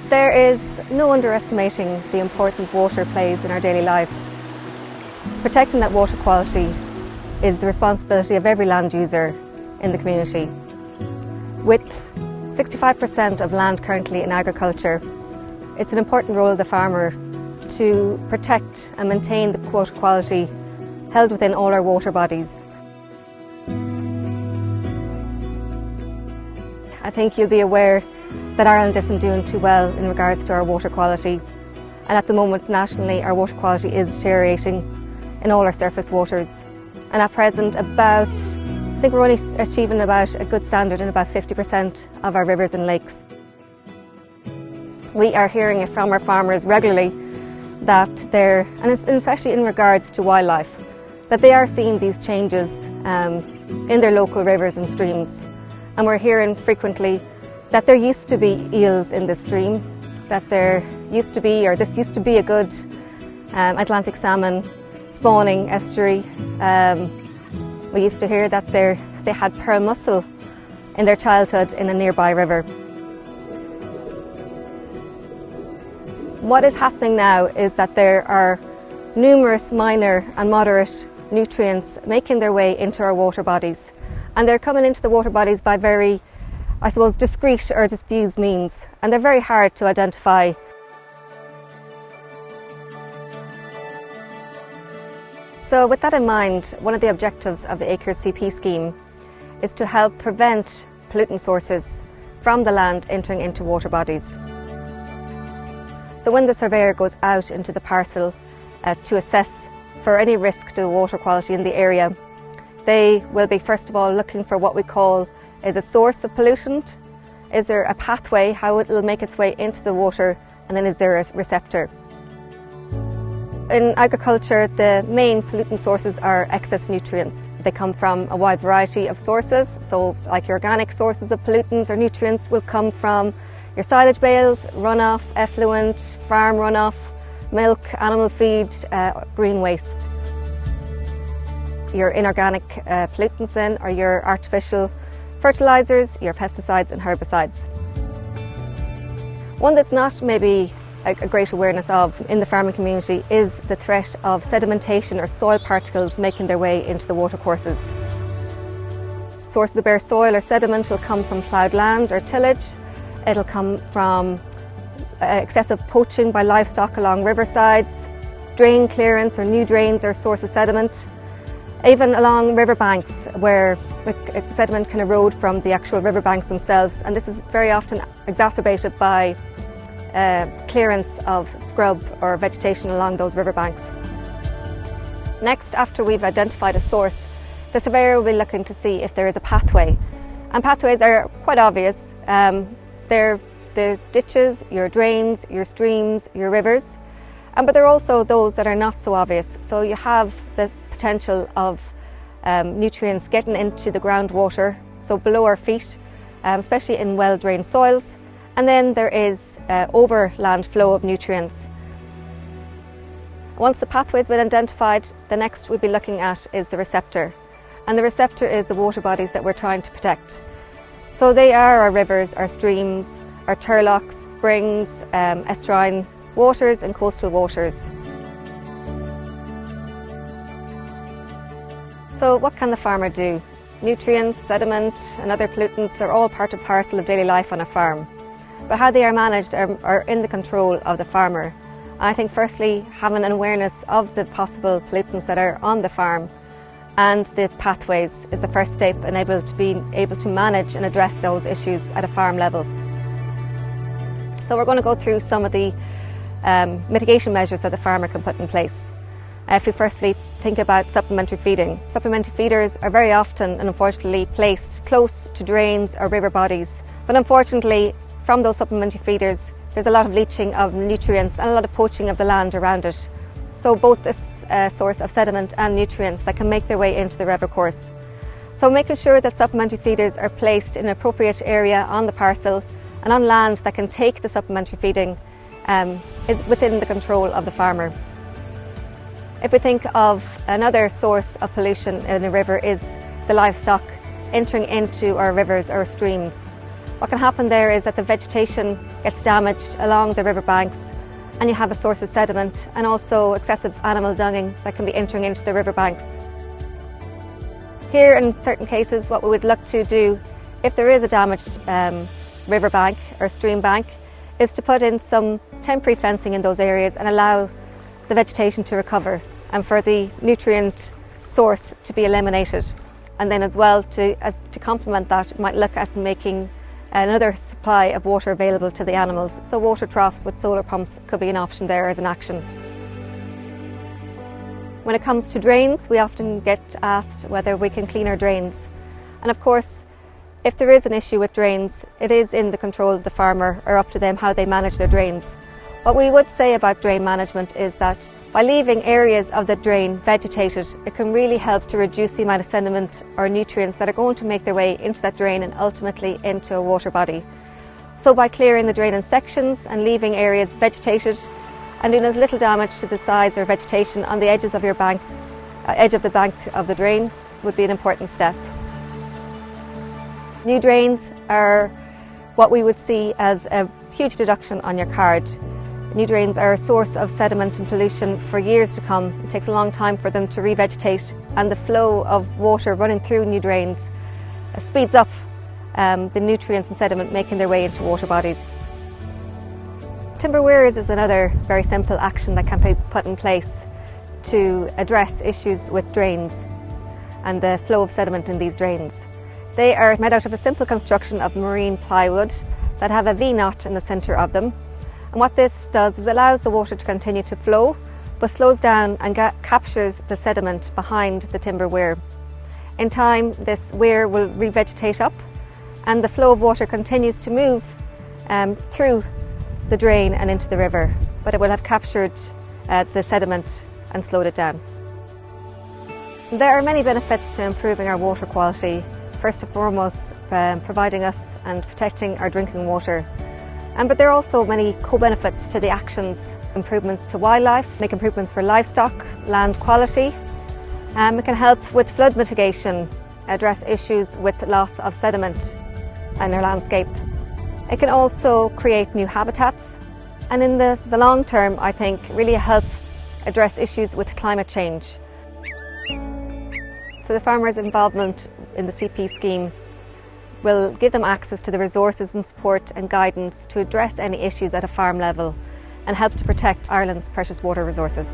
There is no underestimating the importance water plays in our daily lives. Protecting that water quality is the responsibility of every land user in the community. With 65% of land currently in agriculture, it's an important role of the farmer to protect and maintain the water quality held within all our water bodies. I think you'll be aware that Ireland isn't doing too well in regards to our water quality, and at the moment nationally our water quality is deteriorating in all our surface waters, and at present I think we're only achieving about a good standard in about 50% of our rivers and lakes. We are hearing it from our farmers regularly that and especially in regards to wildlife, that they are seeing these changes in their local rivers and streams, and we're hearing frequently that there used to be eels in this stream, that this used to be a good Atlantic salmon spawning estuary. We used to hear that they had pearl mussel in their childhood in a nearby river. What is happening now is that there are numerous minor and moderate nutrients making their way into our water bodies, and they're coming into the water bodies by very, I suppose, discrete or diffuse means, and they're very hard to identify. So with that in mind, one of the objectives of the Acres CP scheme is to help prevent pollutant sources from the land entering into water bodies. So when the surveyor goes out into the parcel to assess for any risk to the water quality in the area, they will be first of all looking for what we call is a source of pollutant, is there a pathway, how it will make its way into the water, and then is there a receptor. In agriculture, the main pollutant sources are excess nutrients. They come from a wide variety of sources, so like your organic sources of pollutants or nutrients will come from your silage bales, runoff, effluent, farm runoff, milk, animal feed, green waste. Your inorganic pollutants then are your artificial fertilisers, your pesticides and herbicides. One that's not maybe a great awareness of in the farming community is the threat of sedimentation or soil particles making their way into the watercourses. Sources of bare soil or sediment will come from ploughed land or tillage. It'll come from excessive poaching by livestock along riversides, drain clearance or new drains are a source of sediment, even along riverbanks where sediment can erode from the actual riverbanks themselves, and this is very often exacerbated by clearance of scrub or vegetation along those riverbanks. Next, after we've identified a source, the surveyor will be looking to see if there is a pathway, and pathways are quite obvious. They're the ditches, your drains, your streams, your rivers, but there are also those that are not so obvious. So you have the potential of nutrients getting into the groundwater, so below our feet, especially in well-drained soils, and then there is overland flow of nutrients. Once the pathway has been identified, the next we'll be looking at is the receptor, and the receptor is the water bodies that we're trying to protect. So they are our rivers, our streams, our turloughs, springs, estuarine waters and coastal waters. So what can the farmer do? Nutrients, sediment and other pollutants are all part and parcel of daily life on a farm. But how they are managed are in the control of the farmer. I think firstly having an awareness of the possible pollutants that are on the farm and the pathways is the first step in being able to manage and address those issues at a farm level. So we're going to go through some of the mitigation measures that the farmer can put in place. If we firstly think about supplementary feeding. Supplementary feeders are very often and unfortunately placed close to drains or river bodies, but unfortunately from those supplementary feeders there's a lot of leaching of nutrients and a lot of poaching of the land around it. So both a source of sediment and nutrients that can make their way into the river course. So making sure that supplementary feeders are placed in an appropriate area on the parcel and on land that can take the supplementary feeding is within the control of the farmer. If we think of another source of pollution in a river is the livestock entering into our rivers or streams. What can happen there is that the vegetation gets damaged along the riverbanks, and you have a source of sediment and also excessive animal dunging that can be entering into the riverbanks. Here, in certain cases, what we would look to do if there is a damaged riverbank or stream bank is to put in some temporary fencing in those areas and allow the vegetation to recover and for the nutrient source to be eliminated. And then as well, to complement that, you might look at making another supply of water available to the animals. So water troughs with solar pumps could be an option there as an action. When it comes to drains, we often get asked whether we can clean our drains. And of course, if there is an issue with drains, it is in the control of the farmer, or up to them how they manage their drains. What we would say about drain management is that by leaving areas of the drain vegetated, it can really help to reduce the amount of sediment or nutrients that are going to make their way into that drain and ultimately into a water body. So by clearing the drain in sections and leaving areas vegetated and doing as little damage to the sides or vegetation on the edges of your banks, edge of the bank of the drain would be an important step. New drains are what we would see as a huge deduction on your card. New drains are a source of sediment and pollution for years to come. It takes a long time for them to revegetate, and the flow of water running through new drains speeds up the nutrients and sediment making their way into water bodies. Timber weirs is another very simple action that can be put in place to address issues with drains and the flow of sediment in these drains. They are made out of a simple construction of marine plywood that have a V-knot in the centre of them. And what this does is allows the water to continue to flow, but slows down and captures the sediment behind the timber weir. In time, this weir will revegetate up, and the flow of water continues to move through the drain and into the river, but it will have captured the sediment and slowed it down. There are many benefits to improving our water quality. First and foremost, providing us and protecting our drinking water. But there are also many co-benefits to the actions. Improvements to wildlife, make improvements for livestock, land quality. It can help with flood mitigation, address issues with loss of sediment in our landscape. It can also create new habitats, and in the long term, I think, really help address issues with climate change. So the farmers' involvement in the CP scheme will give them access to the resources and support and guidance to address any issues at a farm level and help to protect Ireland's precious water resources.